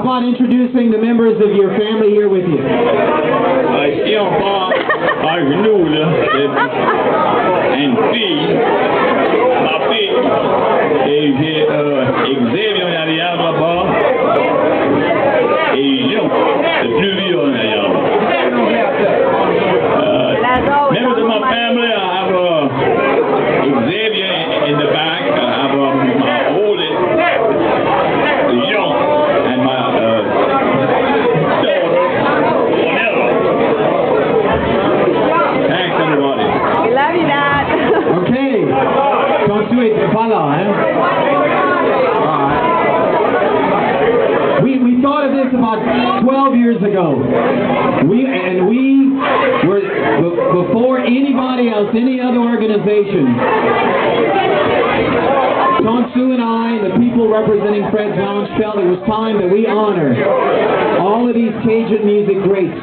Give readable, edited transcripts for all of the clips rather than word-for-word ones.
about introducing the members of your family here with you? Members of my family, I have Xavier in the back. I have my oldest, young, and my daughter, Fontenot. Thanks, everybody. We love you, Dad. Okay. Don't do it, Pala, eh? We thought of this about 12 years ago. We were before anybody else, any other organization. Tonsu and I, and the people representing Fred's Lounge, felt it was time that we honor all of these Cajun music greats.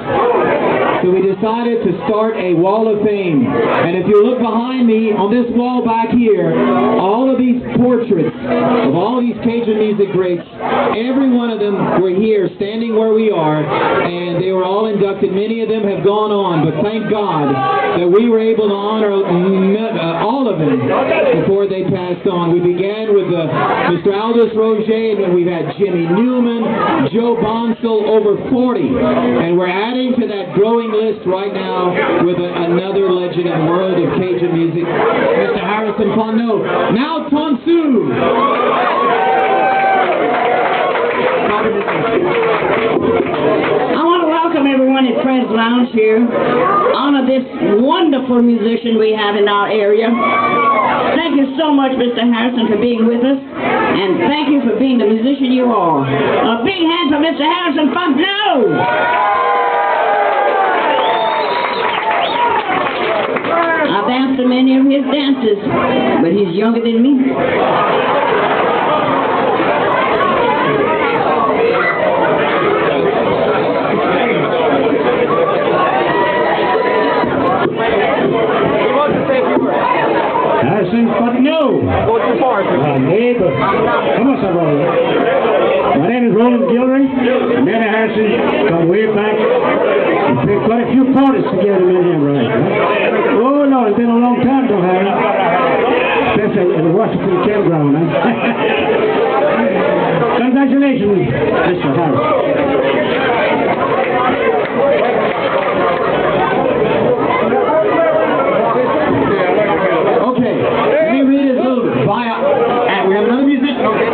So we decided to start a wall of fame. And if you look behind me, on this wall back here, all of these portraits of all these Cajun music greats, every one of them were here, standing where we are, and they were all inducted. Many of them have gone on, but thank God that we were able to honor all of them before they passed on. We began with Mr. Aldous Roger, and we've had Jimmy Newman, Joe Bonsall, over 40. And we're adding to that growing list right now with another legend in the world of Cajun music, Mr. Harrison Fontenot. Now, Tonsu! I want to welcome everyone at Fred's Lounge here. Honor this wonderful musician we have in our area. Thank you so much, Mr. Harrison, for being with us. And thank you for being the musician you are. A big hand for Mr. Harrison Fontenot! I've danced to many of his dances, but he's younger than me. Harrison Fontenot. Neighbor. Come on, somebody. My name is Roland Gildery. Me and Harrison come way back. We played quite a few parties together, me and him, right? Oh, no, it's been a long time, don't have it? Especially at the Washington campground, huh? Congratulations, Mr. Harrison. Okay, let me read his little bio. And we have another musician. Okay.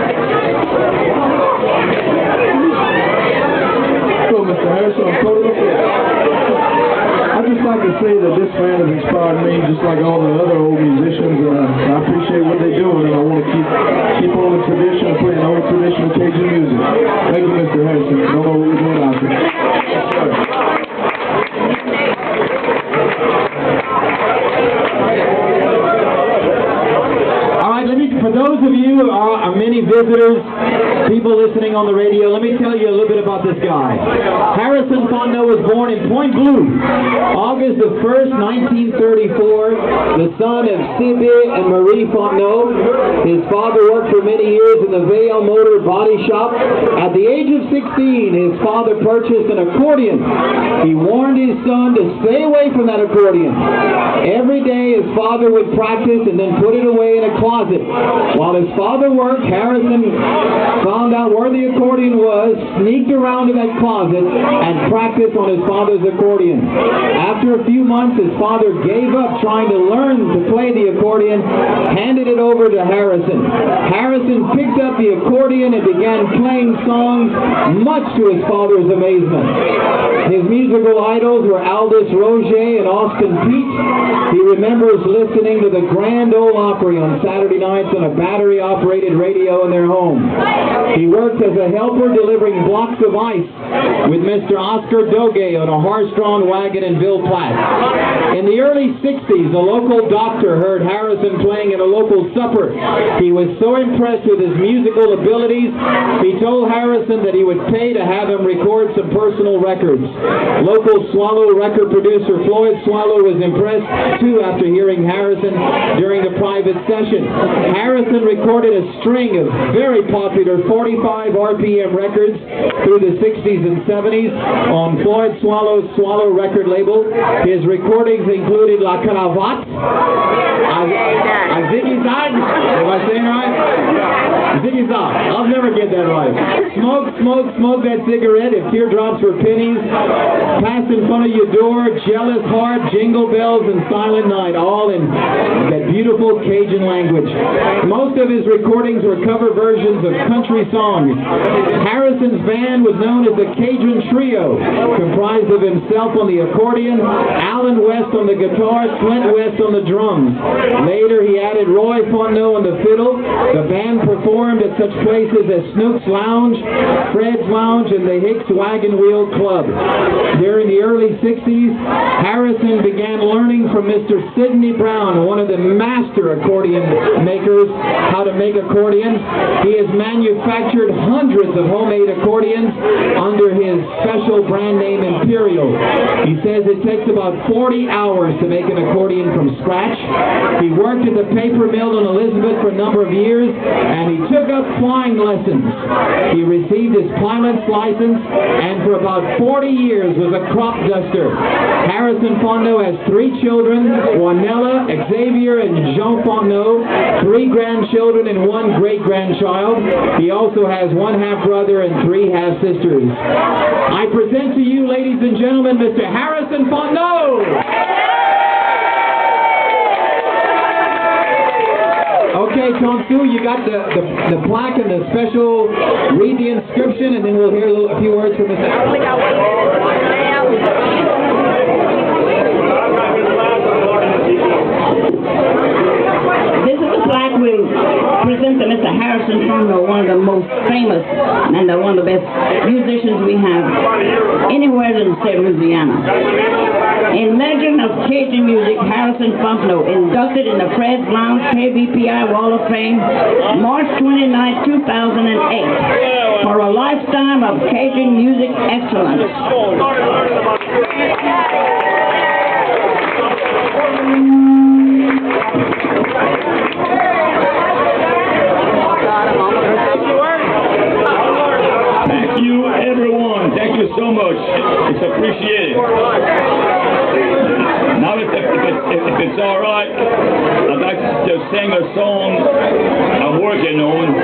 Hello, Mr. Harrison. I'm totally okay. I'd just like to say that this band has inspired me, just like all the other old musicians. I appreciate what they're doing, and I want to keep on the tradition of playing old traditional Cajun music. Thank you, Mr. Harrison. I don't know what we're doing out there. For those of you who are many visitors, people listening on the radio, let me tell you a little bit about this guy. Harrison Fontenot was born in Point Blue, August the 1st, 1934, the son of Sibbe and Marie Fontenot. His father worked for many years in the Vale Motor Body Shop. At the age of 16, his father purchased an accordion. He warned his son to stay away from that accordion. Every day his father would practice and then put it away in a closet. While his father worked, Harrison found out where the accordion was, sneaked around to that closet, and practiced on his father's accordion. After a few months, his father gave up trying to learn to play the accordion, handed it over to Harrison. Harrison picked up the accordion and began playing songs, much to his father's amazement. His musical idols were Aldous Roger and Austin Peete. He remembers listening to the Grand Ole Opry on Saturday nights on a battery-operated radio in their home. He worked as a helper delivering blocks of ice with Mr. Oscar Doge on a horse-drawn wagon in Ville Platte. In the early 60s, a local doctor heard Harrison playing at a local supper. He was so impressed with his musical abilities, he told Harrison that he would pay to have him record some personal records. Local Swallow record producer Floyd Swallow was impressed, too, after hearing Harrison during a private session. Harrison recorded a string of very popular 45 25 RPM records through the 60s and 70s on Floyd Swallow's Swallow record label. His recordings included La Cravate, Ziggy Zag, am I saying right? Ziggy Zag, I'll never get that right. Smoke, smoke, smoke that cigarette if teardrops were pennies. Pass in front of your door, Jealous Heart, Jingle Bells, and Silent Night, all in that beautiful Cajun language. Most of his recordings were cover versions of country songs. Harrison's band was known as the Cajun Trio, comprised of himself on the accordion, Alan West on the guitar, Clint West on the drums. Later, he added Roy Fontenot on the fiddle. The band performed at such places as Snook's Lounge, Fred's Lounge, and the Hicks Wagon Wheel Club. During the early 60s, Harrison began learning from Mr. Sidney Brown, one of the master accordion makers, how to make accordions. He has manufactured hundreds of homemade accordions under his special brand name Imperial. He says it takes about 40 hours to make an accordion from scratch. He worked at the paper mill in Elizabeth for a number of years, and he took up flying lessons. He received his pilot's license, and for about 40 years was a crop duster. Harrison Fontenot has 3 children, Juanella, Xavier, and Jean Fontenot, 3 grandchildren and 1 great-grandchild. He also has 1 half-brother and 3 half-sisters. I present to you, ladies and gentlemen, Mr. Harrison Fontenot! Okay, Tonsu, you got the plaque and the special, read the inscription, and then we'll hear a few words from Mr. This is the plaque we present to Mr. Harrison Fontenot, one of the most famous and one of the best musicians we have anywhere in the state of Louisiana. In legend of Cajun music, Harrison Fontenot, inducted in the Fred's Lounge KBPI Wall of Fame, March 29, 2008, for a lifetime of Cajun music excellence. Thank you, everyone. Thank you so much. It's appreciated. Now, if it's all right, I'd like to sing a song I'm working on.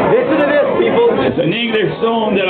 Listen to this, people. It's an English song that